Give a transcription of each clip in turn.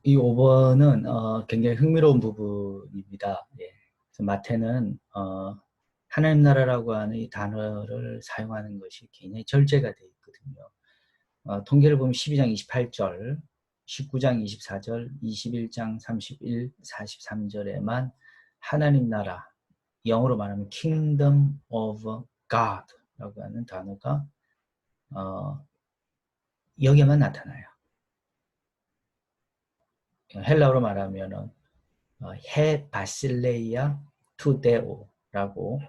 이 5번은 굉장히 흥미로운 부분입니다. 예. 그래서 마태는 하나님 나라라고 하는 이 단어를 사용하는 것이 굉장히 절제가 되어 있거든요. 통계를 보면 12장 28절, 19장 24절, 21장 31, 43절에만 하나님 나라, 영어로 말하면 Kingdom of God라고 하는 단어가 여기에만 나타나요. 헬라어로 말하면은 해 바실레이아 투데오라고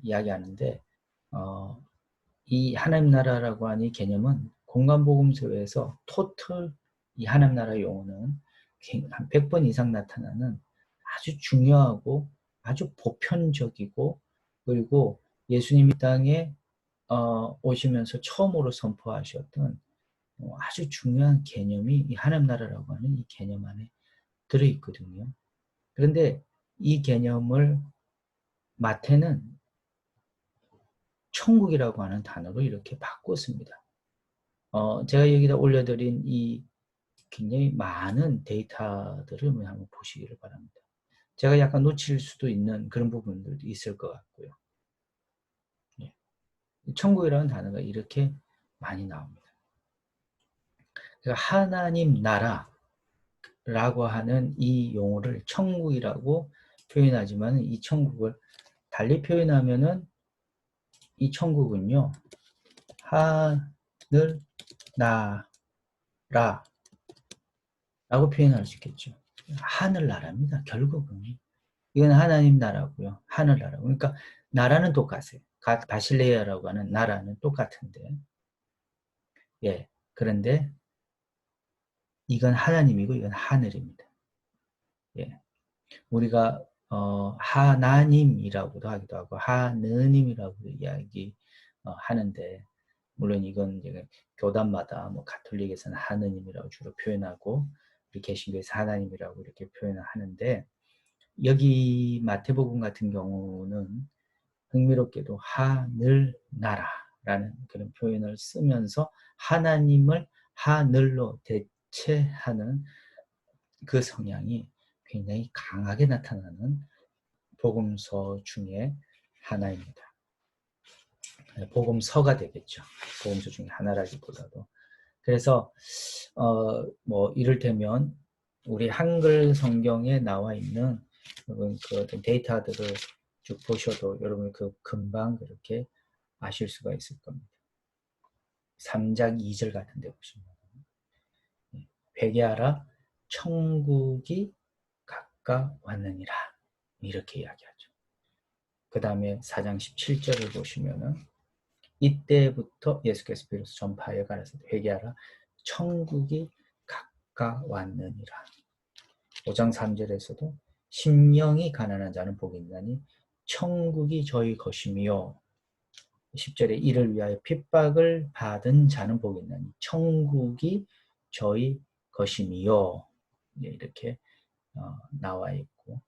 이야기하는데 이 하나님 나라라고 하는 이 개념은 공간복음서에서 토털 이 하나님 나라 용어는 한 100번 이상 나타나는 아주 중요하고 아주 보편적이고 그리고 예수님이 땅에 오시면서 처음으로 선포하셨던 아주 중요한 개념이 이 하나님 나라라고 하는 이 개념 안에 들어있거든요. 그런데 이 개념을 마태는 천국이라고 하는 단어로 이렇게 바꿨습니다. 제가 여기다 올려드린 이 굉장히 많은 데이터들을 한번 보시기를 바랍니다. 제가 약간 놓칠 수도 있는 그런 부분들도 있을 것 같고요. 예. 천국이라는 단어가 이렇게 많이 나옵니다. 하나님 나라라고 하는 이 용어를 천국이라고 표현하지만 이 천국을 달리 표현하면은 이 천국은요, 하늘 나라라고 표현할 수 있겠죠. 하늘나라입니다. 결국은 이건 하나님 나라고요. 하늘나라. 그러니까 나라는 똑같아요. 바실레아라고 하는 나라는 똑같은데, 예. 그런데 이건 하나님이고 이건 하늘입니다. 예. 우리가 하나님이라고도 하기도 하고 하느님이라고도 이야기 하는데 물론 이건 이제 교단마다 뭐 가톨릭에서는 하느님이라고 주로 표현하고 우리 개신교에서 하나님이라고 이렇게 표현을 하는데 여기 마태복음 같은 경우는 흥미롭게도 하늘나라라는 그런 표현을 쓰면서 하나님을 하늘로 대체하는 그 성향이 굉장히 강하게 나타나는 복음서 중에 하나입니다. 복음서가 되겠죠. 복음서 중에 하나라기보다도. 그래서 뭐 이를테면 우리 한글 성경에 나와 있는 그 어떤 데이터들을 쭉 보셔도 여러분 그 금방 그렇게 아실 수가 있을 겁니다. 3장 2절 같은 데 보시면 회개하라 천국이 가까웠느니라 이렇게 이야기하죠. 그 다음에 4장 17절을 보시면은 이때부터 예수께서 비로소 전파하여 가라사대 회개하라 천국이 가까웠느니라. 5장 3절에서도 심령이 가난한 자는 복이 있나니 천국이 저희 것이며 10절에 이를 위하여 핍박을 받은 자는 복이 있나니 천국이 저희 것이며 이렇게 나와 있고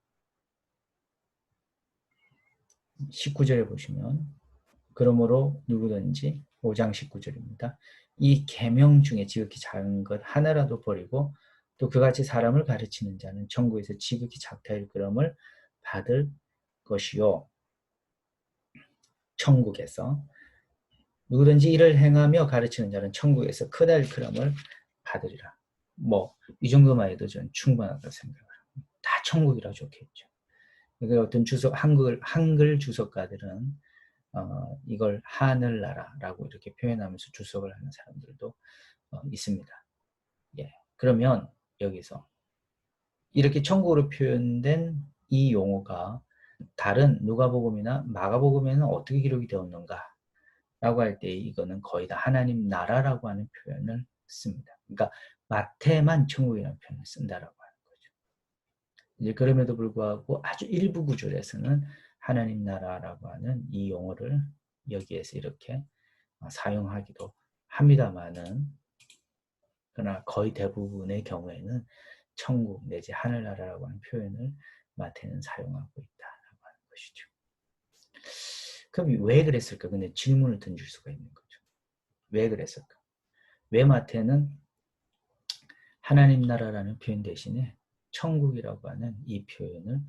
19절에 보시면 그러므로 누구든지 5장 19절입니다. 이 계명 중에 지극히 작은 것 하나라도 버리고 또 그같이 사람을 가르치는 자는 천국에서 지극히 작다 일컬음을 받을 것이요. 천국에서 누구든지 이를 행하며 가르치는 자는 천국에서 크다 일컬음을 받으리라. 뭐 이 정도만 해도 저는 충분하다고 생각합니다. 다 천국이라 좋겠죠. 어떤 한글 주석가들은 이걸 하늘나라라고 이렇게 표현하면서 주석을 하는 사람들도 있습니다. 예. 그러면 여기서 이렇게 천국으로 표현된 이 용어가 다른 누가복음이나 마가복음에는 어떻게 기록이 되었는가 라고 할 때 이거는 거의 다 하나님 나라라고 하는 표현을 씁니다. 그러니까 마태만 천국이라는 표현을 쓴다라고 하는 거죠. 이제 그럼에도 불구하고 아주 일부 구절에서는 하나님 나라라고 하는 이 용어를 여기에서 이렇게 사용하기도 합니다만은 그러나 거의 대부분의 경우에는 천국 내지 하늘나라라고 하는 표현을 마태는 사용하고 있다라고 하는 것이죠. 그럼 왜 그랬을까? 근데 질문을 던질 수가 있는 거죠. 왜 그랬을까? 왜 마태는 하나님 나라라는 표현 대신에 천국이라고 하는 이 표현을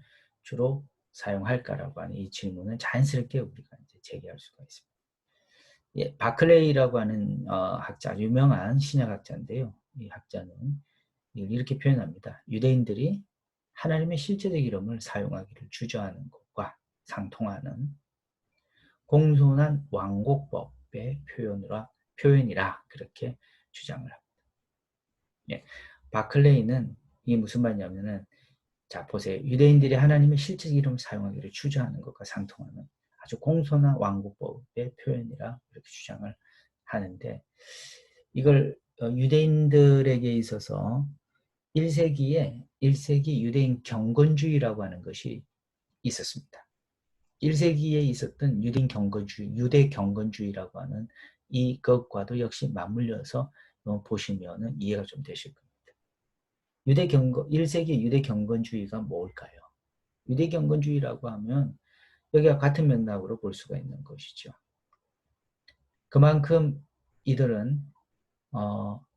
주로 사용할까라고 하는 이 질문을 자연스럽게 우리가 이제 제기할 수가 있습니다. 예, 바클레이라고 하는 학자, 유명한 신약학자인데요. 이 학자는 이렇게 표현합니다. 유대인들이 하나님의 실제적 이름을 사용하기를 주저하는 것과 상통하는 공손한 왕곡법의 표현이라 그렇게 주장을 합니다. 예, 바클레이는 이게 무슨 말이냐면은 자 보세요. 유대인들이 하나님의 실제적 이름을 사용하기를 주저하는 것과 상통하는 아주 공손한 왕곡법의 표현이라 이렇게 주장을 하는데 이걸 유대인들에게 있어서 1세기 유대인 경건주의라고 하는 것이 있었습니다. 1세기에 있었던 유대 경건주의라고 하는 이것과도 역시 맞물려서 보시면 이해가 좀 되실 겁니다. 1세기 유대 경건주의가 뭘까요? 유대 경건주의라고 하면 여기가 같은 맥락으로 볼 수가 있는 것이죠. 그만큼 이들은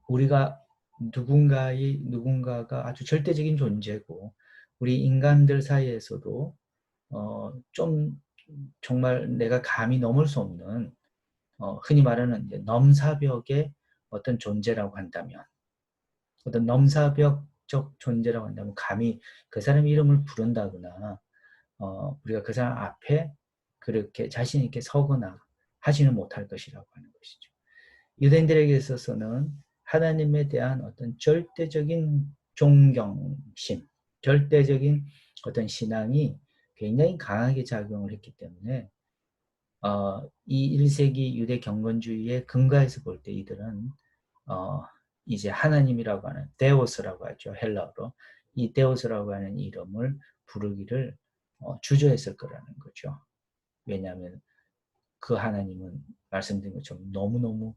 우리가 누군가가 아주 절대적인 존재고 우리 인간들 사이에서도 좀 정말 내가 감히 넘을 수 없는 흔히 말하는 넘사벽의 어떤 존재라고 한다면 어떤 넘사벽적 존재라고 한다면 감히 그 사람 이름을 부른다거나 우리가 그 사람 앞에 그렇게 자신 있게 서거나 하지는 못할 것이라고 하는 것이죠. 유대인들에게 있어서는 하나님에 대한 어떤 절대적인 존경심, 절대적인 어떤 신앙이 굉장히 강하게 작용을 했기 때문에 이 1세기 유대 경건주의의 근거에서 볼 때 이들은 이제 하나님이라고 하는 데오스라고 하죠. 헬라어로. 이 데오스라고 하는 이름을 부르기를 주저했을 거라는 거죠. 왜냐하면 그 하나님은 말씀드린 것처럼 너무너무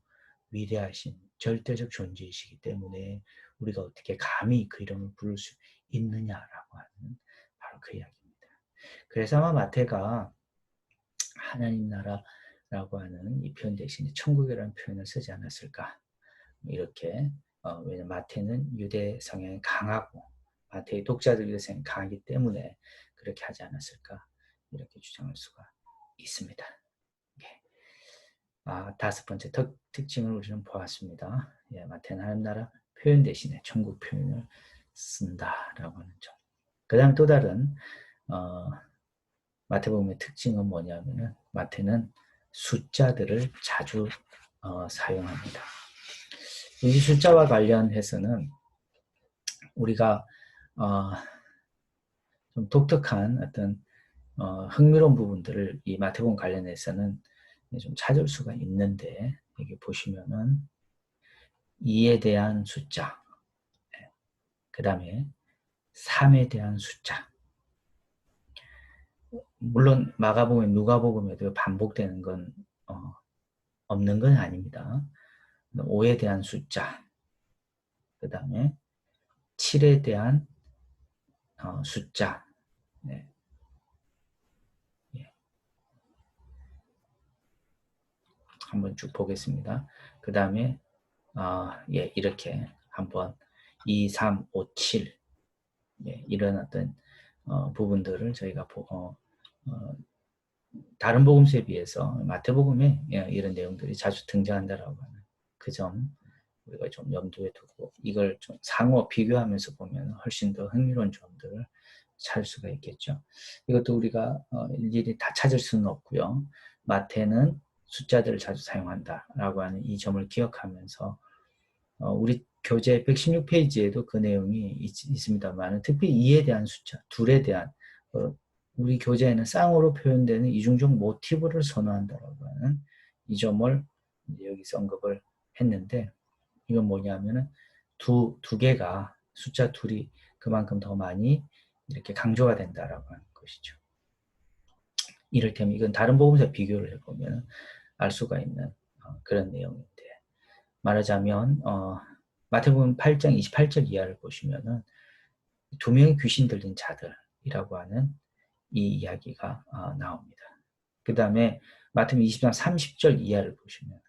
위대하신 절대적 존재이시기 때문에 우리가 어떻게 감히 그 이름을 부를 수 있느냐라고 하는 바로 그 이야기입니다. 그래서 아마 마태가 하나님 나라라고 하는 이 표현 대신에 천국이라는 표현을 쓰지 않았을까. 이렇게 왜냐면 마태는 유대 성향이 강하고 마태의 독자들 유대 성향이 강하기 때문에 그렇게 하지 않았을까 이렇게 주장할 수가 있습니다. 다섯 번째 특징을 우리는 보았습니다. 예, 마태는 하나님 나라 표현 대신에 천국 표현을 쓴다라고 하는 점. 그 다음 또 다른 마태복음의 특징은 뭐냐면은 마태는 숫자들을 자주 사용합니다. 이 숫자와 관련해서는 우리가 좀 독특한 어떤 흥미로운 부분들을 이 마태복음 관련해서는 좀 찾을 수가 있는데 여기 보시면은 2에 대한 숫자, 그 다음에 3에 대한 숫자. 물론 마가복음, 누가복음에도 반복되는 건 없는 건 아닙니다. 5에 대한 숫자, 그 다음에 7에 대한 숫자. 네. 예. 한번 쭉 보겠습니다. 그 다음에 예, 이렇게 한번 2, 3, 5, 7 예, 이런 어떤 부분들을 저희가 다른 복음서에 비해서 마태복음에 예, 이런 내용들이 자주 등장한다라고 하는 그 점 우리가 좀 염두에 두고 이걸 좀 상호 비교하면서 보면 훨씬 더 흥미로운 점들을 찾을 수가 있겠죠. 이것도 우리가 일일이 다 찾을 수는 없고요. 마태는 숫자들을 자주 사용한다라고 하는 이 점을 기억하면서 우리 교재 116페이지에도 그 내용이 있습니다만 특히 2에 대한 숫자, 2에 대한 우리 교재에는 쌍으로 표현되는 이중적 모티브를 선호한다라고 하는 이 점을 여기서 언급을 했는데 이건 뭐냐면은 두 개가 숫자 둘이 그만큼 더 많이 이렇게 강조가 된다라고 하는 것이죠. 이를테면 이건 다른 복음서 비교를 해보면 알 수가 있는 그런 내용인데 말하자면 마태복음 8장 28절 이하를 보시면은 2명의 귀신 들린 자들이라고 하는 이 이야기가 나옵니다. 그 다음에 마태복음 20장 30절 이하를 보시면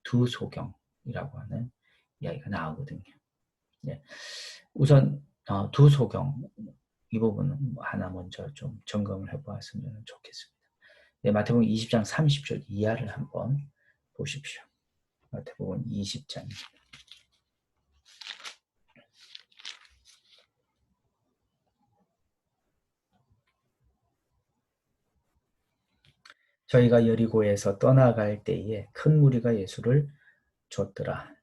두 소경이라고 하는 이야기가 나오거든요. 예. 우선 두 소경 이 부분은 하나 먼저 좀 점검을 해보았으면 좋겠습니다. 예, 마태복음 20장 30절 이하를 한번 보십시오. 마태복음 20장 저희가 여리고에서 떠나갈 때에 큰 무리가 예수를 줬더라.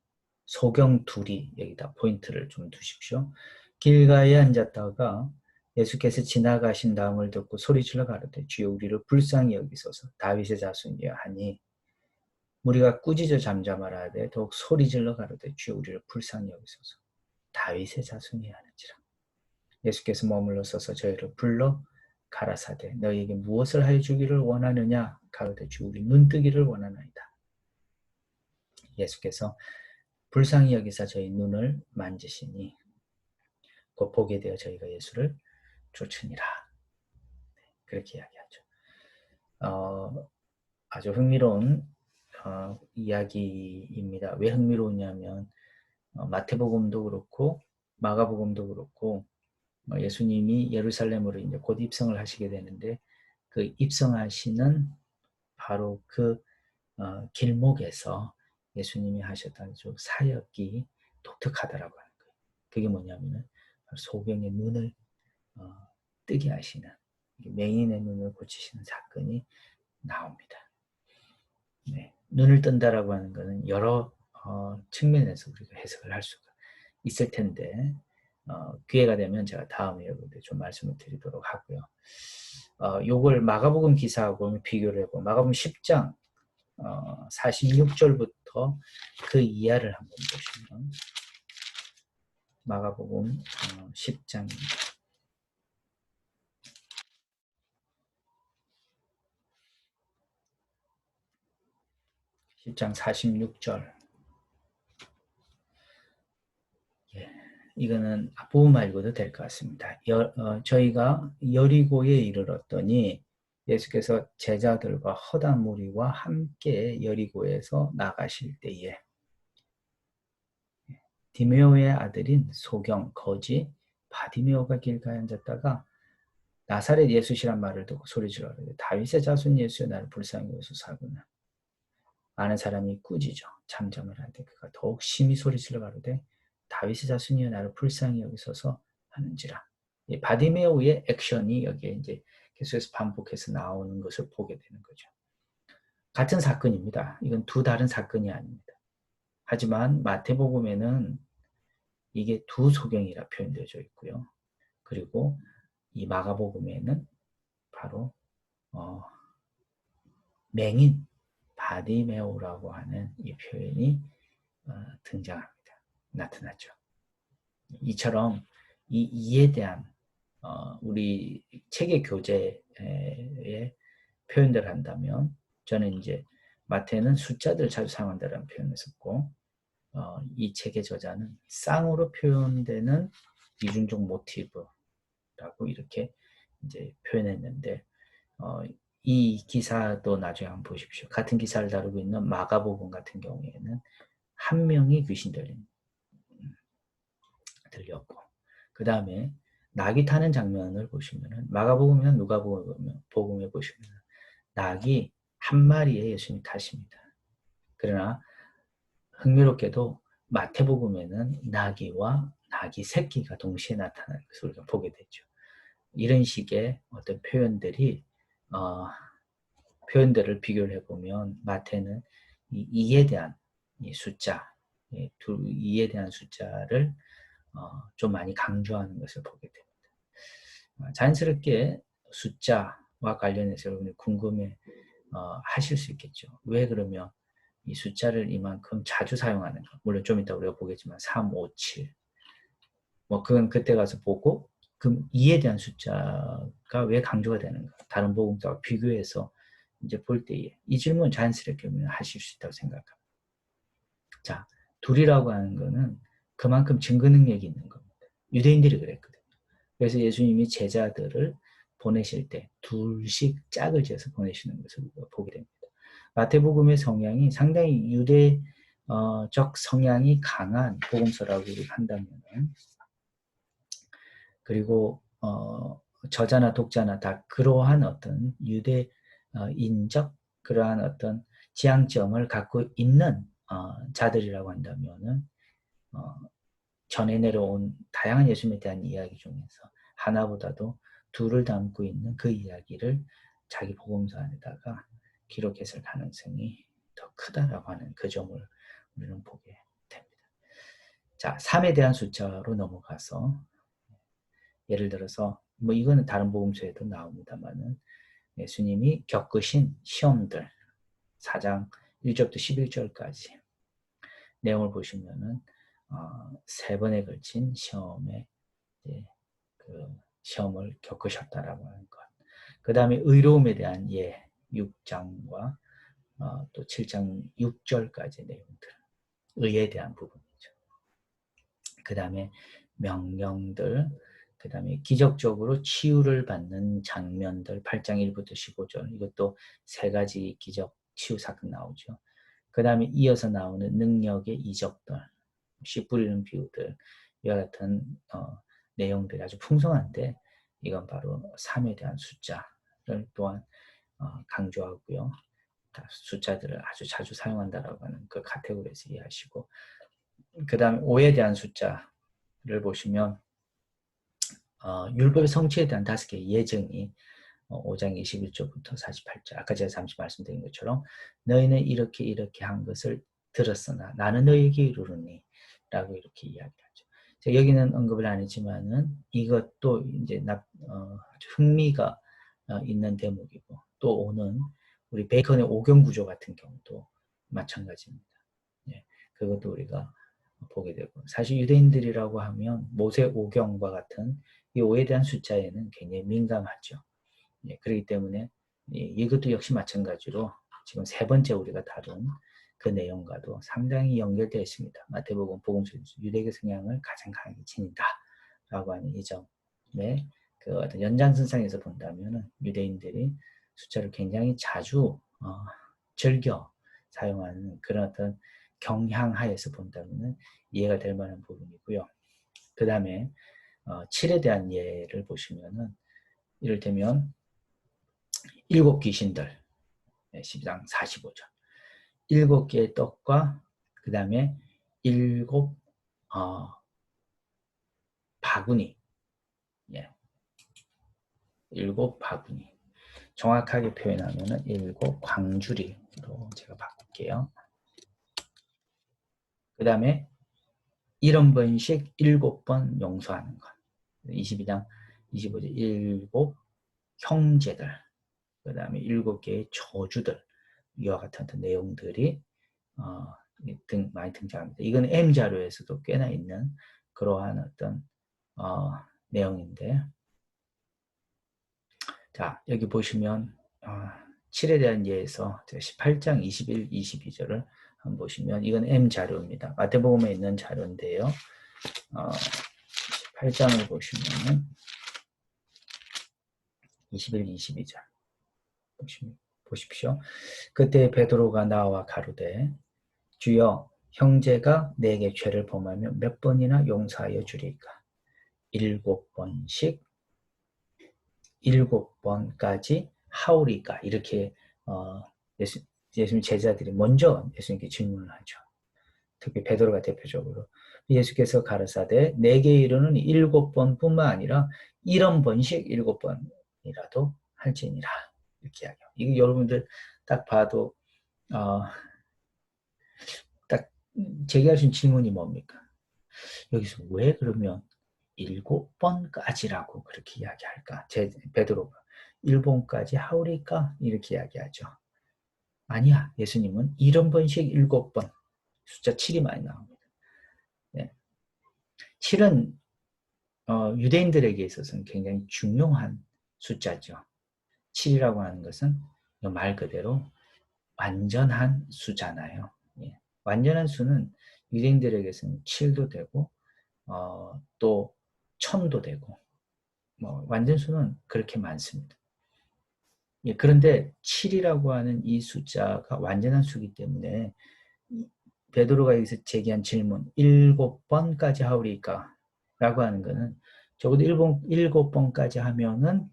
소경 둘이 여기다 포인트를 좀 두십시오. 길가에 앉았다가 예수께서 지나가신 다음을 듣고 소리질러 가로되 주여 우리를 불쌍히 여기소서 다윗의 자손이여 하니 무리가 꾸짖어 잠잠하라 하되 더욱 소리질러 가로되 주여 우리를 불쌍히 여기소서 다윗의 자손이여 하는지라. 예수께서 머물러 서서 저희를 불러 가라사대 너희에게 무엇을 하여 주기를 원하느냐 가로되 주 우리 눈뜨기를 원하나이다. 예수께서 불쌍히 여기사 저희 눈을 만지시니 곧 보게 되어 저희가 예수를 쫓으니라. 그렇게 이야기하죠. 아주 흥미로운 이야기입니다. 왜 흥미로우냐면 마태복음도 그렇고 마가복음도 그렇고 예수님이 예루살렘으로 이제 곧 입성을 하시게 되는데 그 입성하시는 바로 그 길목에서 예수님이 하셨던 사역이 독특하다라고 하는 거예요. 그게 뭐냐면은 소경의 눈을 뜨게 하시는 맹인의 눈을 고치시는 사건이 나옵니다. 네, 눈을 뜬다라고 하는 것은 여러 측면에서 우리가 해석을 할 수가 있을 텐데 기회가 되면 제가 다음에 여러분들 좀 말씀을 드리도록 하고요. 요걸 마가복음 기사하고 비교를 해보면 마가복음 10장 46절부터 그 이하를 한번 보시면 마가복음 10장 46절 이거는 앞부분만 읽어도 될 것 같습니다. 저희가 여리고에 이르렀더니 예수께서 제자들과 허다 무리와 함께 여리고에서 나가실 때에 디메오의 아들인 소경 거지 바디메오가 길가에 앉았다가 나사렛 예수시란 말을 듣고 소리질러 다윗의 자손 예수여 나를 불쌍히 여기소서 하구나. 많은 사람이 꾸짖어 잠잠을 하는데 그가 더욱 심히 소리질러 가로되 다윗의 자손이여 나를 불쌍히 여기소서 하는지라. 이 바디메오의 액션이 여기에 이제 계속해서 반복해서 나오는 것을 보게 되는 거죠. 같은 사건입니다. 이건 두 다른 사건이 아닙니다. 하지만 마태복음에는 이게 두 소경이라 표현되어 있고요. 그리고 이 마가복음에는 바로 맹인 바디메오라고 하는 이 표현이 등장합니다. 나타나죠. 이처럼 이 이에 대한 우리 체계 교재에 표현들 한다면 저는 이제 마태는 숫자들 자주 사용한다는 표현을 썼고 이 책의 저자는 쌍으로 표현되는 이중적 모티브라고 이렇게 이제 표현했는데 이 기사도 나중에 한번 보십시오. 같은 기사를 다루고 있는 마가복음 같은 경우에는 한 명이 귀신 들렸고 그 다음에 낙이 타는 장면을 보시면은 마가복음이나 누가복음에 보시면 낙이 한 마리에 예수님이 타십니다. 그러나 흥미롭게도 마태복음에는 나귀와 나귀 새끼가 동시에 나타나는 것을 우리가 보게 되죠. 이런 식의 어떤 표현들을 비교를 해보면 마태는 이에 대한 이 숫자, 이에 대한 숫자를 좀 많이 강조하는 것을 보게 됩니다. 자연스럽게 숫자와 관련해서 여러분이 궁금해 하실 수 있겠죠. 왜 그러면 이 숫자를 이만큼 자주 사용하는가? 물론 좀 이따 우리가 보겠지만 3, 5, 7 그건 그때 가서 보고 그럼 이에 대한 숫자가 왜 강조가 되는가? 다른 복음서와 비교해서 이제 볼 때에 이 질문 자연스럽게 하실 수 있다고 생각합니다. 자, 둘이라고 하는 거는 그만큼 증거 능력이 있는 겁니다. 유대인들이 그랬거든요. 그래서 예수님이 제자들을 보내실 때 둘씩 짝을 지어서 보내시는 것을 보게 됩니다. 마태복음의 성향이 상당히 유대 적 성향이 강한 복음서라고 한다면은, 그리고 저자나 독자나 다 그러한 어떤 유대인적 그러한 어떤 지향점을 갖고 있는 자들이라고 한다면은, 어, 전해 내려온 다양한 예수님에 대한 이야기 중에서 하나보다도 둘을 담고 있는 그 이야기를 자기 복음서 안에다가 기록했을 가능성이 더 크다라고 하는 그 점을 우리는 보게 됩니다. 자, 3에 대한 숫자로 넘어가서, 예를 들어서 뭐 이거는 다른 복음서에도 나옵니다만은, 예수님이 겪으신 시험들 4장 1절부터 11절까지 내용을 보시면은 3번에 걸친 시험에 그 시험을 겪으셨다라고 하는 것. 그 다음에 의로움에 대한 6장과 또 7장 6절까지 내용들, 의에 대한 부분이죠. 그 다음에 명령들, 그 다음에 기적적으로 치유를 받는 장면들 8장 1부터 15절, 이것도 3가지 기적 치유 사건 나오죠. 그 다음에 이어서 나오는 능력의 이적들, 씨 뿌리는 비유들, 이와 같은 내용들이 아주 풍성한데, 이건 바로 3에 대한 숫자를 또한 강조하고요. 숫자들을 아주 자주 사용한다라고 하는 그 카테고리에서 이해하시고, 그 다음에 5에 대한 숫자를 보시면 율법의 성취에 대한 5개의 예증이 5장 21절부터 48절, 아까 제가 잠시 말씀드린 것처럼 너희는 이렇게 한 것을 들었으나 나는 너희에게 이르노니 라고 이렇게 이야기하죠. 여기는 언급을 안 했지만은 이것도 이제 아주 흥미가 있는 대목이고, 또 오는 우리 베이컨의 오경 구조 같은 경우도 마찬가지입니다. 예, 그것도 우리가 보게 되고, 사실 유대인들이라고 하면 모세 오경과 같은 이 5에 대한 숫자에는 굉장히 민감하죠. 예, 그렇기 때문에 이것도 역시 마찬가지로 지금 3번째 우리가 다룬 그 내용과도 상당히 연결되어 있습니다. 마태복음 복음서에서 유대교 성향을 가장 강하게 지닌다라고 하는 이 점에 그 어떤 연장선상에서 본다면은 유대인들이 숫자를 굉장히 자주 즐겨 사용하는 그런 어떤 경향하에서 본다면은 이해가 될 만한 부분이고요. 그 다음에 7에 대한 예를 보시면은, 이를테면 7 귀신들 12장 45절, 7개의 떡과 그 다음에 7 바구니, 7 바구니, 정확하게 표현하면은 7 광주리로 제가 바꿀게요. 그 다음에 70번씩 7번 용서하는 것, 22장 25절 7 형제들, 그 다음에 7개의 저주들, 이와 같은 내용들이 많이 등장합니다. 이건 M자료에서도 꽤나 있는 그러한 어떤 내용인데, 자, 여기 보시면 7에 대한 예에서 18장 21, 22절을 한번 보시면, 이건 M자료입니다. 마태복음에 있는 자료인데요. 18장을 보시면 21, 22절 보십시오. 그때 베드로가 나와 가로되 주여 형제가 내게 죄를 범하면 몇 번이나 용서하여 주리까? 7번씩 7번까지 하오리까? 이렇게 예수님 제자들이 먼저 예수님께 질문을 하죠. 특히 베드로가 대표적으로. 예수께서 가르사대 내게 이르는 7번뿐만 아니라 70번씩 7번이라도 할지니라, 이렇게 이야기해요. 이거 여러분들 딱 봐도 딱 제기하신 질문이 뭡니까? 여기서 왜 그러면 7번까지라고 그렇게 이야기할까? 베드로가 7번까지 하오리까? 이렇게 이야기하죠. 아니야, 예수님은 70번씩 7번, 숫자 7이 많이 나옵니다. 네. 7은 유대인들에게 있어서는 굉장히 중요한 숫자죠. 7이라고 하는 것은 말 그대로 완전한 수잖아요. 예. 완전한 수는 유대인들에게서는 7도 되고 또 1000도 되고, 완전 수는 그렇게 많습니다. 예, 그런데 7이라고 하는 이 숫자가 완전한 수이기 때문에 베드로가 여기서 제기한 질문 7번까지 하오리까? 라고 하는 거는 적어도 7번까지 하면은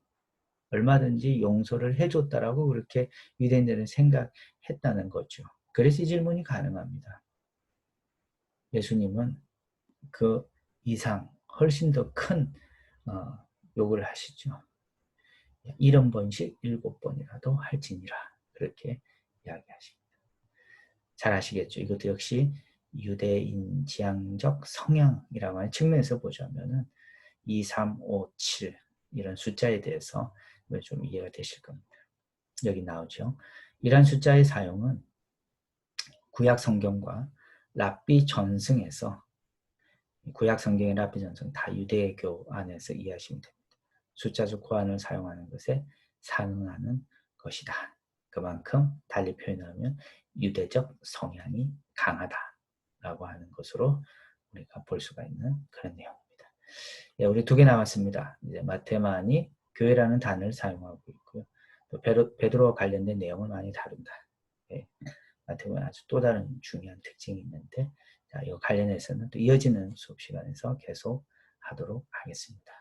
얼마든지 용서를 해줬다라고 그렇게 유대인들은 생각했다는 거죠. 그래서 이 질문이 가능합니다. 예수님은 그 이상 훨씬 더 큰 요구를 하시죠. 70번씩 7번이라도 할지니라 그렇게 이야기하십니다. 잘 아시겠죠? 이것도 역시 유대인 지향적 성향이라고 하는 측면에서 보자면은 2, 3, 5, 7 이런 숫자에 대해서 좀 이해가 되실 겁니다. 여기 나오죠. 이러한 숫자의 사용은 구약 성경과 랍비 전승에서 구약 성경의 랍비 전승 다 유대교 안에서 이해하시면 됩니다. 숫자적 호환을 사용하는 것에 상응하는 것이다. 그만큼 달리 표현하면 유대적 성향이 강하다라고 하는 것으로 우리가 볼 수가 있는 그런 내용입니다. 예, 우리 2개 남았습니다. 이제 마테만이 교회라는 단어를 사용하고 있고요. 또 베드로와 관련된 내용을 많이 다룬다. 예, 마테만은 아주 또 다른 중요한 특징이 있는데, 자, 이 관련해서는 또 이어지는 수업 시간에서 계속 하도록 하겠습니다.